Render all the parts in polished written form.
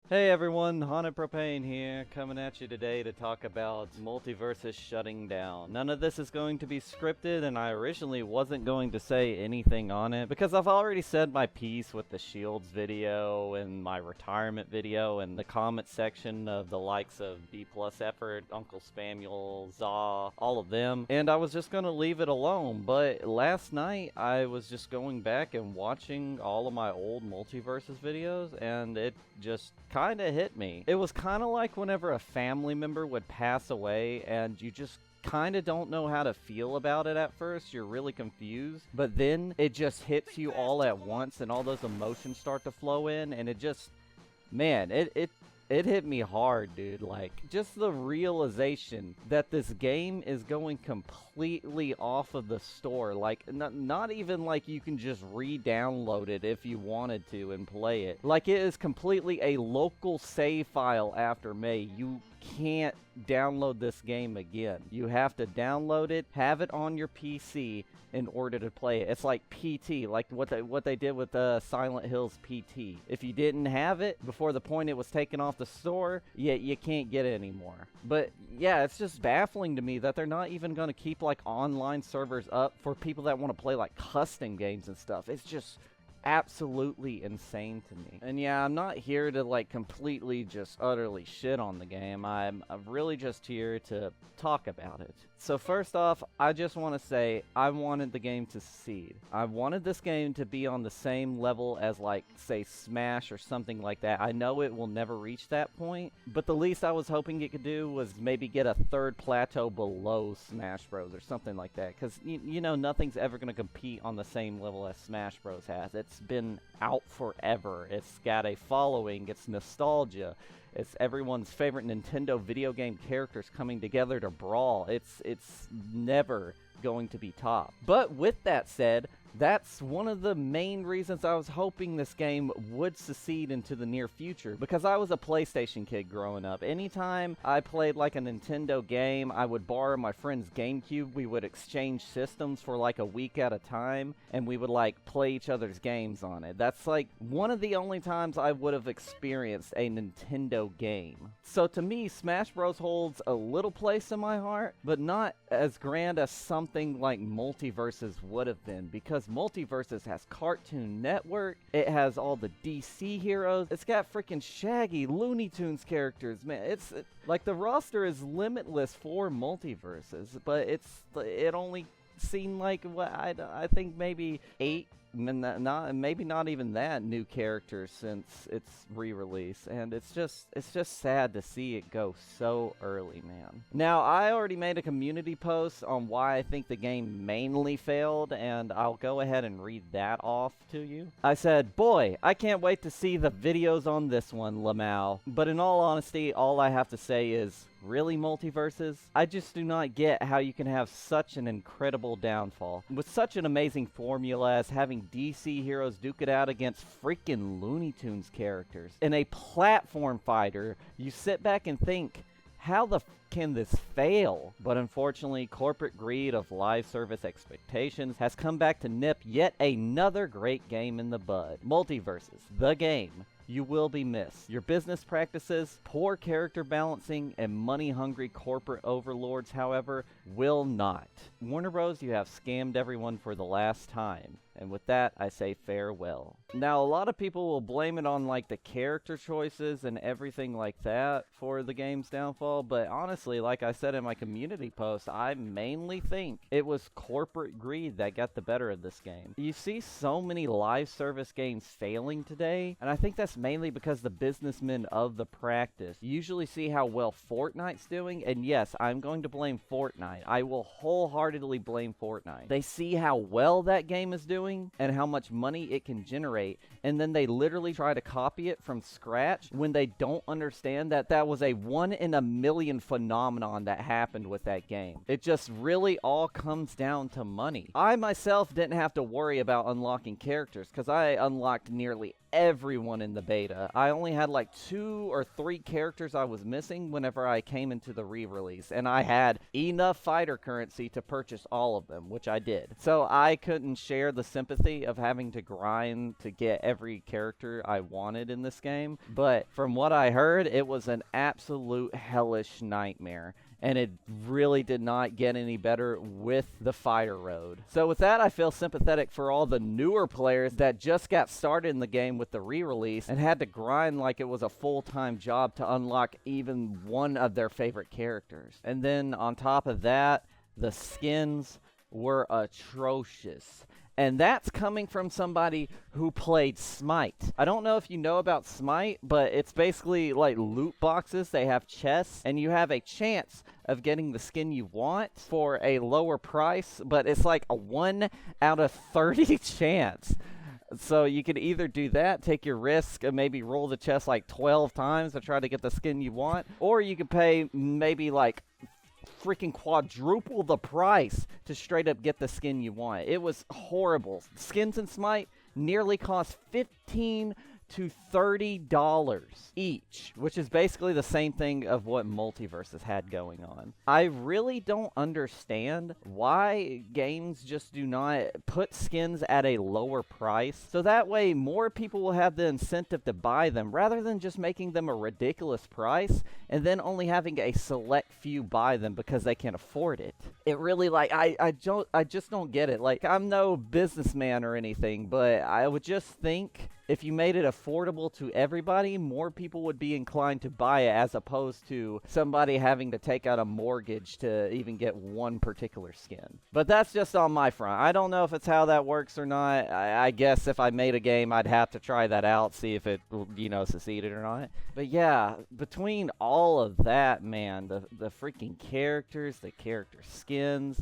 Hey everyone, Haunted Propane here, coming at you today to talk about Multiversus shutting down. None of this is going to be scripted, and I originally wasn't going to say anything on it, because I've already said my piece with the Shields video, and my retirement video, and the comment section of the likes of B Plus Effort, Uncle Spamuel, Zaw, all of them, and I was just going to leave it alone, but last night I was just going back and watching all of my old Multiversus videos, and it just kind of hit me. It was kind of like whenever a family member would pass away and you just kind of don't know how to feel about it at first. You're really confused, but then it just hits you all at once and all those emotions start to flow in, and it just, man, it hit me hard, dude. Like, just the realization that this game is going completely off of the store. Like, not even like you can just re-download it if you wanted to and play it. Like, it is completely a local save file after May. You can't download this game again. You have to download it, have it on your PC in order to play it. It's like PT, like what they did with Silent Hills PT. If you didn't have it before the point it was taken off the store, you can't get it anymore. But yeah, it's just baffling to me that they're not even going to keep like online servers up for people that want to play like custom games and stuff. It's just absolutely insane to me. And yeah, I'm not here to like completely just utterly shit on the game. I'm really just here to talk about it. So first off, I just want to say I wanted the game to succeed. I wanted this game to be on the same level as like, say, Smash or something like that. I know it will never reach that point, but the least I was hoping it could do was maybe get a third plateau below Smash Bros. Or something like that, because you know, nothing's ever going to compete on the same level as Smash Bros. Has. It's been out forever. It's got a following. It's nostalgia. It's everyone's favorite Nintendo video game characters coming together to brawl. It's never going to be topped. But with that said, that's one of the main reasons I was hoping this game would succeed into the near future, because I was a PlayStation kid growing up. Anytime I played like a Nintendo game, I would borrow my friend's GameCube. We would exchange systems for like a week at a time, and we would like play each other's games on it. That's like one of the only times I would have experienced a Nintendo game. So to me, Smash Bros. Holds a little place in my heart, but not as grand as something like Multiversus would have been, because Multiversus has Cartoon Network, it has all the DC heroes, it's got freaking Shaggy, Looney Tunes characters, man. It's like the roster is limitless for Multiversus, but it only seemed like what I think maybe 8. Maybe not even that new characters since its re-release, and it's just sad to see it go so early, man. Now, I already made a community post on why I think the game mainly failed, and I'll go ahead and read that off to you. I said, "Boy, I can't wait to see the videos on this one, Lamau. But in all honesty, all I have to say is, really, Multiversus? I just do not get how you can have such an incredible downfall. With such an amazing formula as having DC heroes duke it out against freaking Looney Tunes characters. In a platform fighter, you sit back and think, how the can this fail? But unfortunately, corporate greed of live service expectations has come back to nip yet another great game in the bud. Multiversus, the game. You will be missed. Your business practices, poor character balancing, and money-hungry corporate overlords, however, will not. Warner Bros., you have scammed everyone for the last time. And with that, I say farewell." Now, a lot of people will blame it on like the character choices and everything like that for the game's downfall, but honestly, like I said in my community post, I mainly think it was corporate greed that got the better of this game. You see so many live service games failing today, and I think that's mainly because the businessmen of the practice usually see how well Fortnite's doing, and yes, I'm going to blame Fortnite. I will wholeheartedly blame Fortnite. They see how well that game is doing and how much money it can generate, and then they literally try to copy it from scratch when they don't understand that that was a 1 in a million phenomenon that happened with that game. It just really all comes down to money. I myself didn't have to worry about unlocking characters because I unlocked nearly everyone in the beta. I only had like 2 or 3 characters I was missing whenever I came into the re-release, and I had enough fighter currency to purchase all of them, which I did. So I couldn't share the sympathy of having to grind to get every character I wanted in this game, but from what I heard, it was an absolute hellish nightmare. And it really did not get any better with the fighter road. So with that, I feel sympathetic for all the newer players that just got started in the game with the re-release and had to grind like it was a full-time job to unlock even one of their favorite characters. And then on top of that, the skins were atrocious. And that's coming from somebody who played Smite. I don't know if you know about Smite, but it's basically like loot boxes. They have chests, and you have a chance of getting the skin you want for a lower price, but it's like a 1 out of 30 chance. So you could either do that, take your risk, and maybe roll the chest like 12 times to try to get the skin you want, or you could pay maybe like freaking quadruple the price to straight up get the skin you want. It was horrible. Skins in Smite nearly cost $15 to $30 each, which is basically the same thing of what Multiversus had going on. I really don't understand why games just do not put skins at a lower price, so that way more people will have the incentive to buy them, rather than just making them a ridiculous price and then only having a select few buy them because they can't afford it. It really, like, I just don't get it. Like, I'm no businessman or anything, but I would just think if you made it affordable to everybody, more people would be inclined to buy it, as opposed to somebody having to take out a mortgage to even get one particular skin. But that's just on my front. I don't know if it's how that works or not. I guess if I made a game, I'd have to try that out, see if it, you know, succeeded or not. But yeah, between all of that, man, the freaking characters, the character skins,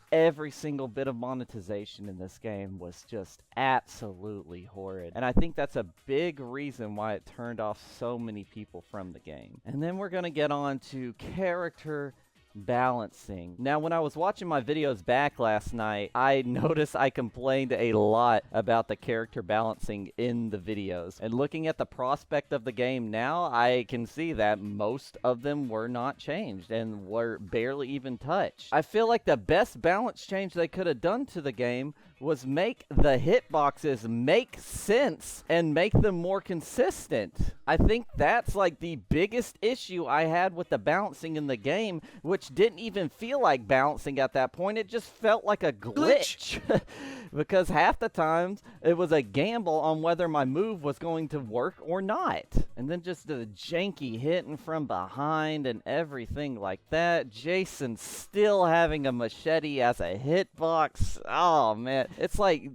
every single bit of monetization in this game was just absolutely horrid. And I think that's a big reason why it turned off so many people from the game. And then we're going to get on to character balancing. Now, when I was watching my videos back last night, I noticed I complained a lot about the character balancing in the videos. And looking at the prospect of the game now, I can see that most of them were not changed and were barely even touched. I feel like the best balance change they could have done to the game was make the hitboxes make sense and make them more consistent. I think that's like the biggest issue I had with the balancing in the game, which didn't even feel like balancing at that point. It just felt like a glitch. Because half the times it was a gamble on whether my move was going to work or not. And then just the janky hitting from behind and everything like that. Jason still having a machete as a hitbox. Oh man, it's like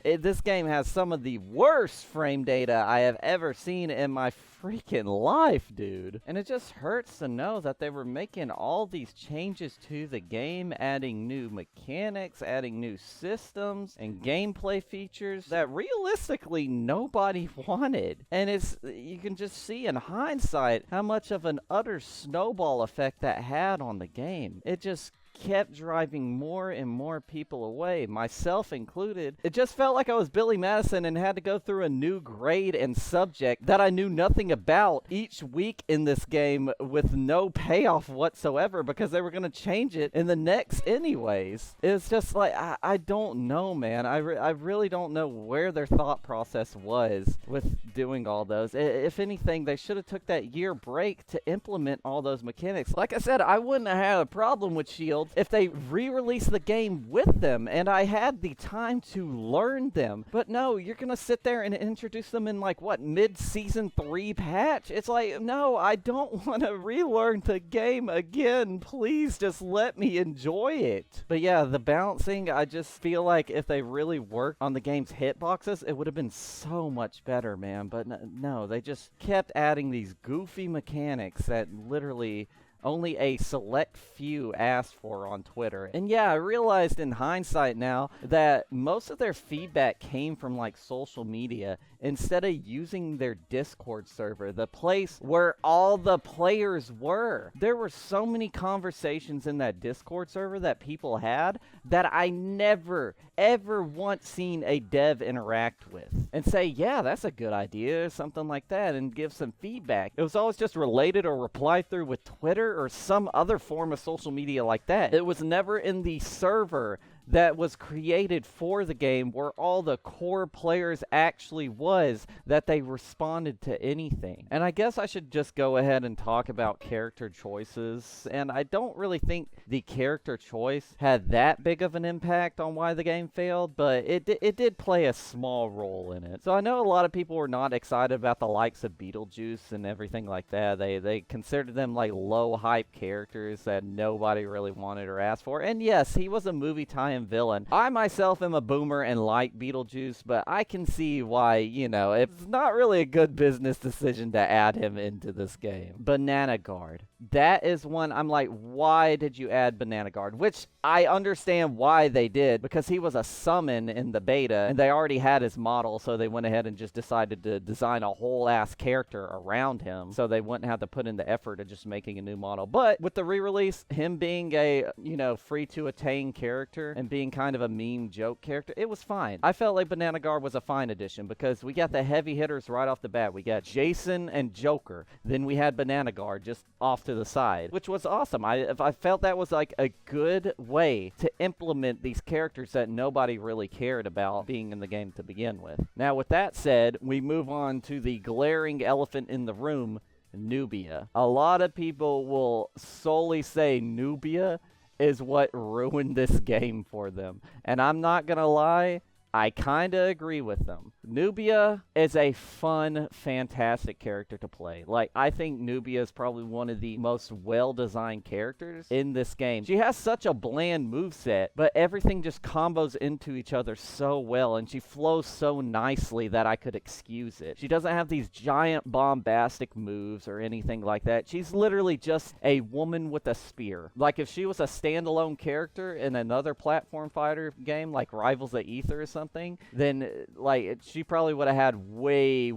this game has some of the worst frame data I have ever seen in my freaking life, dude. And it just hurts to know that they were making all these changes to the game, adding new mechanics, adding new systems and gameplay features that realistically nobody wanted. And you can just see in hindsight how much of an utter snowball effect that had on the game. It just kept driving more and more people away, myself included. It just felt like I was Billy Madison and had to go through a new grade and subject that I knew nothing about each week in this game with no payoff whatsoever, because they were going to change it in the next anyways. It's just like, I don't know, man. I really don't know where their thought process was with doing all those. If anything, they should have took that year break to implement all those mechanics. Like I said, I wouldn't have had a problem with Shield if they re-released the game with them and I had the time to learn them. But no, you're gonna sit there and introduce them in like what, mid-season 3 patch? It's like, no, I don't want to relearn the game again. Please just let me enjoy it. But yeah, the balancing, I just feel like if they really worked on the game's hitboxes, it would have been so much better, man. But no, they just kept adding these goofy mechanics that literally only a select few asked for on Twitter. And yeah, I realized in hindsight now that most of their feedback came from like social media instead of using their Discord server, the place where all the players were. There were so many conversations in that Discord server that people had that I never, ever once seen a dev interact with and say, yeah, that's a good idea, or something like that, and give some feedback. It was always just related or replied through with Twitter or some other form of social media like that. It was never in the server that was created for the game where all the core players actually was that they responded to anything. And I guess I should just go ahead and talk about character choices. And I don't really think the character choice had that big of an impact on why the game failed, but it did play a small role in it. So I know a lot of people were not excited about the likes of Beetlejuice and everything like that. They considered them like low hype characters that nobody really wanted or asked for. And yes, he was a movie tie-in villain. I myself am a boomer and like Beetlejuice, but I can see why, you know, it's not really a good business decision to add him into this game. Banana Guard. That is one I'm like, why did you add Banana Guard? Which I understand why they did, because he was a summon in the beta, and they already had his model, so they went ahead and just decided to design a whole-ass character around him, so they wouldn't have to put in the effort of just making a new model. But with the re-release, him being a, you know, free-to-attain character and being kind of a meme joke character, it was fine. I felt like Banana Guard was a fine addition, because we got the heavy hitters right off the bat. We got Jason and Joker. Then we had Banana Guard just off to the side, which was awesome. I felt that was like a good way to implement these characters that nobody really cared about being in the game to begin with. Now, with that said, we move on to the glaring elephant in the room, Nubia. A lot of people will solely say Nubia is what ruined this game for them. And I'm not gonna lie, I kinda agree with them. Nubia is a fun, fantastic character to play. Like, I think Nubia is probably one of the most well-designed characters in this game. She has such a bland moveset, but everything just combos into each other so well, and she flows so nicely that I could excuse it. She doesn't have these giant bombastic moves or anything like that. She's literally just a woman with a spear. Like, if she was a standalone character in another platform fighter game, like Rivals of Aether or something, then, like, she probably would have had way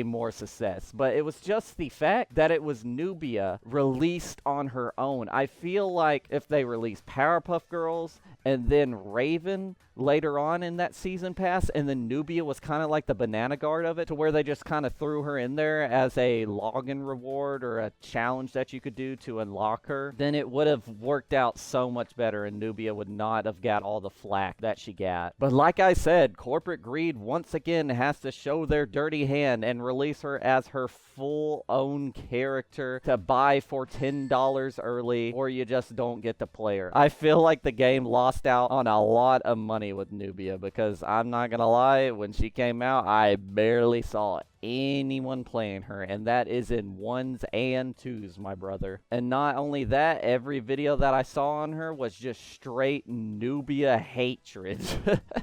more success. But it was just the fact that it was Nubia released on her own. I feel like if they released Powerpuff Girls and then Raven later on in that season pass, and then Nubia was kind of like the Banana Guard of it, to where they just kind of threw her in there as a login reward or a challenge that you could do to unlock her, then it would have worked out so much better, and Nubia would not have got all the flack that she got. But like I said, corporate greed once again has to show their dirty hand and release her as her full own character to buy for $10 early, or you just don't get to play her. I feel like the game lost out on a lot of money with Nubia, because I'm not gonna lie, when she came out, I barely saw anyone playing her, and that is in ones and twos, my brother. And not only that, every video that I saw on her was just straight Nubia hatred.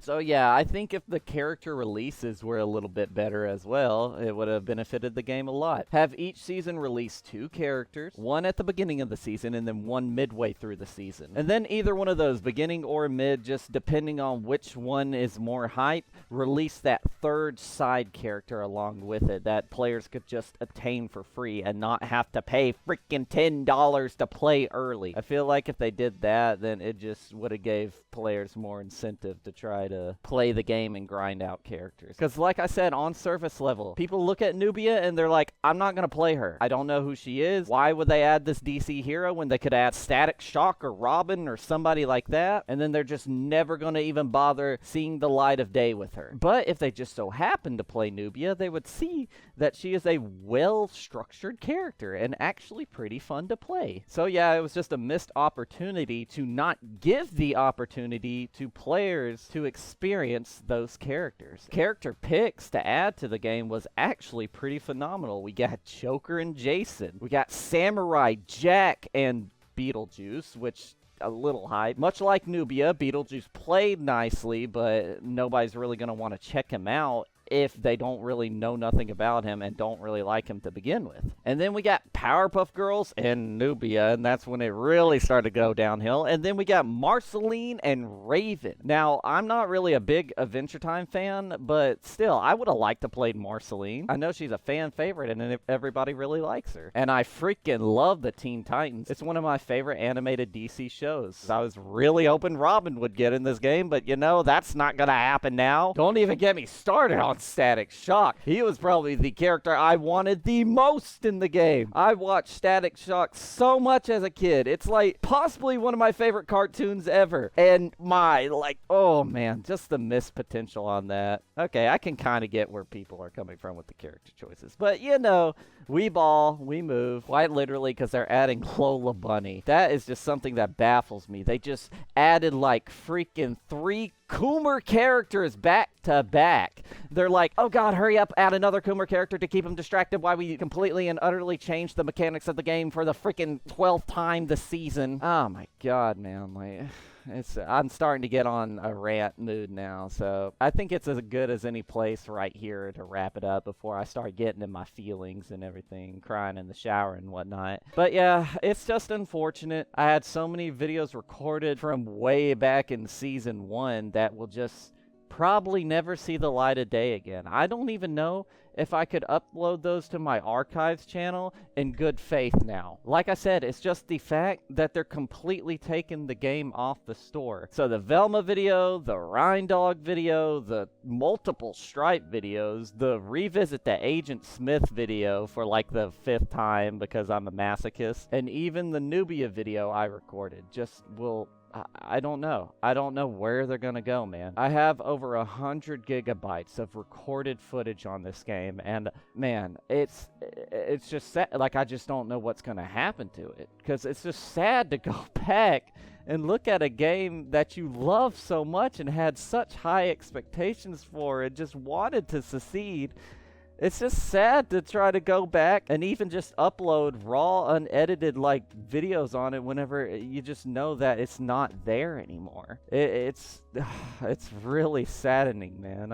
So yeah, I think if the character releases were a little bit better as well, it would have benefited the game a lot. Have each season release 2 characters, one at the beginning of the season and then one midway through the season. And then either one of those, beginning or mid, just depending on which one is more hype, release that third side character along with it that players could just obtain for free and not have to pay freaking $10 to play early. I feel like if they did that, then it just would have gave players more incentive to try to play the game and grind out characters. Because like I said, on surface level, people look at Nubia and they're like, I'm not going to play her. I don't know who she is. Why would they add this DC hero when they could add Static Shock or Robin or somebody like that? And then they're just never going to even bother seeing the light of day with her. But if they just so happen to play Nubia, they would see that she is a well-structured character and actually pretty fun to play. So yeah, it was just a missed opportunity to not give the opportunity to players to experience those characters. Character picks to add to the game was actually pretty phenomenal. We got Joker and Jason. We got Samurai Jack and Beetlejuice, which a little hype. Much like Nubia, Beetlejuice played nicely, but nobody's really going to want to check him out if they don't really know nothing about him and don't really like him to begin with. And then we got Powerpuff Girls and Nubia, and that's when it really started to go downhill. And then we got Marceline and Raven. Now, I'm not really a big Adventure Time fan, but still, I would have liked to play Marceline. I know she's a fan favorite, and everybody really likes her. And I freaking love the Teen Titans. It's one of my favorite animated DC shows. I was really hoping Robin would get in this game, but you know, that's not gonna happen now. Don't even get me started on Static Shock. He was probably the character I wanted the most in the game. I watched Static Shock so much as a kid. It's like possibly one of my favorite cartoons ever. And oh man, just the missed potential on that. Okay, I can kind of get where people are coming from with the character choices. But you know, we ball, we move. Quite literally, because they're adding Lola Bunny. That is just something that baffles me. They just added like freaking 3 Coomer characters back to back. They're like, oh god, hurry up, add another Coomer character to keep them distracted while we completely and utterly change the mechanics of the game for the freaking 12th time this season. Oh my god, man. Like, I'm starting to get on a rant mood now, so I think it's as good as any place right here to wrap it up before I start getting in my feelings and everything, crying in the shower and whatnot. But yeah, it's just unfortunate. I had so many videos recorded from way back in season 1 that will just probably never see the light of day again. I don't even know if I could upload those to my archives channel in good faith now. Like I said, it's just the fact that they're completely taking the game off the store. So the Velma video, the Rhine Dog video, the multiple Stripe videos, the revisit the Agent Smith video for like the 5th time because I'm a masochist, and even the Nubia video I recorded just will... I don't know. I don't know where they're gonna go, man. I have over 100 gigabytes of recorded footage on this game, and man, it's just sad. Like, I just don't know what's gonna happen to it, because it's just sad to go back and look at a game that you love so much and had such high expectations for and just wanted to succeed. It's just sad to try to go back and even just upload raw, unedited, like, videos on it whenever you just know that it's not there anymore. It's really saddening, man.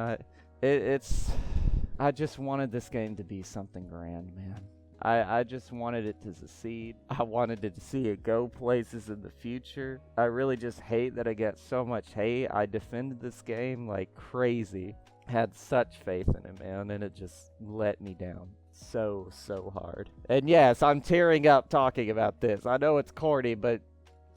I just wanted this game to be something grand, man. I just wanted it to succeed. I wanted it to see it go places in the future. I really just hate that I get so much hate. I defended this game like crazy. Had such faith in it, man, and it just let me down so hard. And yes, I'm tearing up talking about this. I know it's corny, but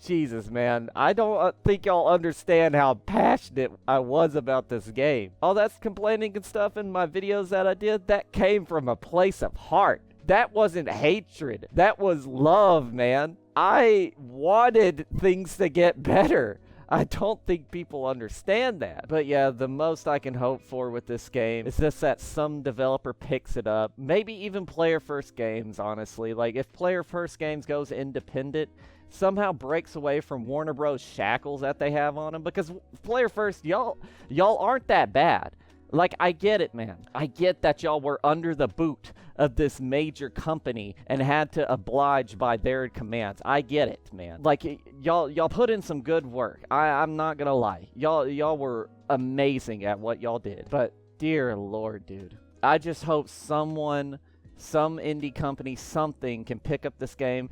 Jesus, man, I don't think y'all understand how passionate I was about this game. All that complaining and stuff in my videos that I did, that came from a place of heart. That wasn't hatred. That was love, man. I wanted things to get better. I don't think people understand that. But yeah, the most I can hope for with this game is just that some developer picks it up. Maybe even Player First Games, honestly. Like, if Player First Games goes independent, somehow breaks away from Warner Bros. Shackles that they have on them. Because Player First, y'all aren't that bad. Like, I get it, man. I get that y'all were under the boot of this major company and had to oblige by their commands. I get it, man. Like, y'all put in some good work. I'm not gonna lie. Y'all were amazing at what y'all did. But, dear Lord, dude. I just hope someone, some indie company, something can pick up this game.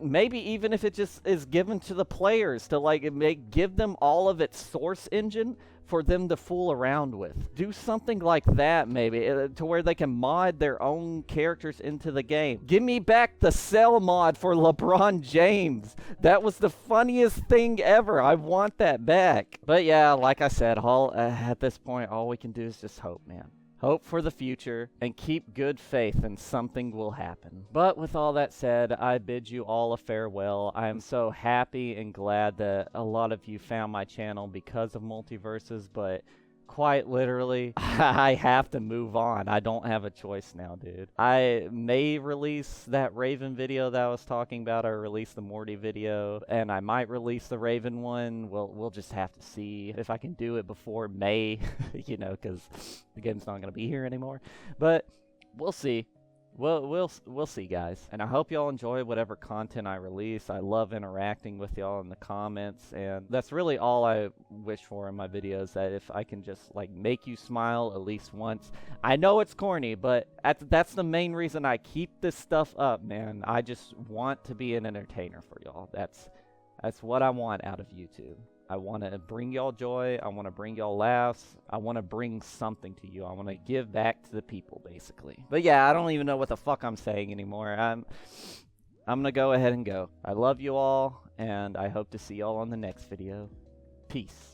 Maybe even if it just is given to the players to, like, give them all of its source engine for them to fool around with. Do something like that, maybe, to where they can mod their own characters into the game. Give me back the Cell mod for LeBron James. That was the funniest thing ever. I want that back. But yeah, like I said, at this point, all we can do is just hope, man. Hope for the future, and keep good faith and something will happen. But with all that said, I bid you all a farewell. I am so happy and glad that a lot of you found my channel because of Multiversus, but quite literally, I have to move on. I don't have a choice now, dude. I may release that Raven video that I was talking about, or release the Morty video, and I might release the Raven one. We'll just have to see if I can do it before May, you know, because the game's not going to be here anymore. But we'll see. We'll see, guys. And I hope y'all enjoy whatever content I release. I love interacting with y'all in the comments, and that's really all I wish for in my videos, that if I can just, like, make you smile at least once. I know it's corny, but that's the main reason I keep this stuff up, man. I just want to be an entertainer for y'all. That's what I want out of YouTube. I want to bring y'all joy. I want to bring y'all laughs. I want to bring something to you. I want to give back to the people, basically. But yeah, I don't even know what the fuck I'm saying anymore. I'm going to go ahead and go. I love you all, and I hope to see y'all on the next video. Peace.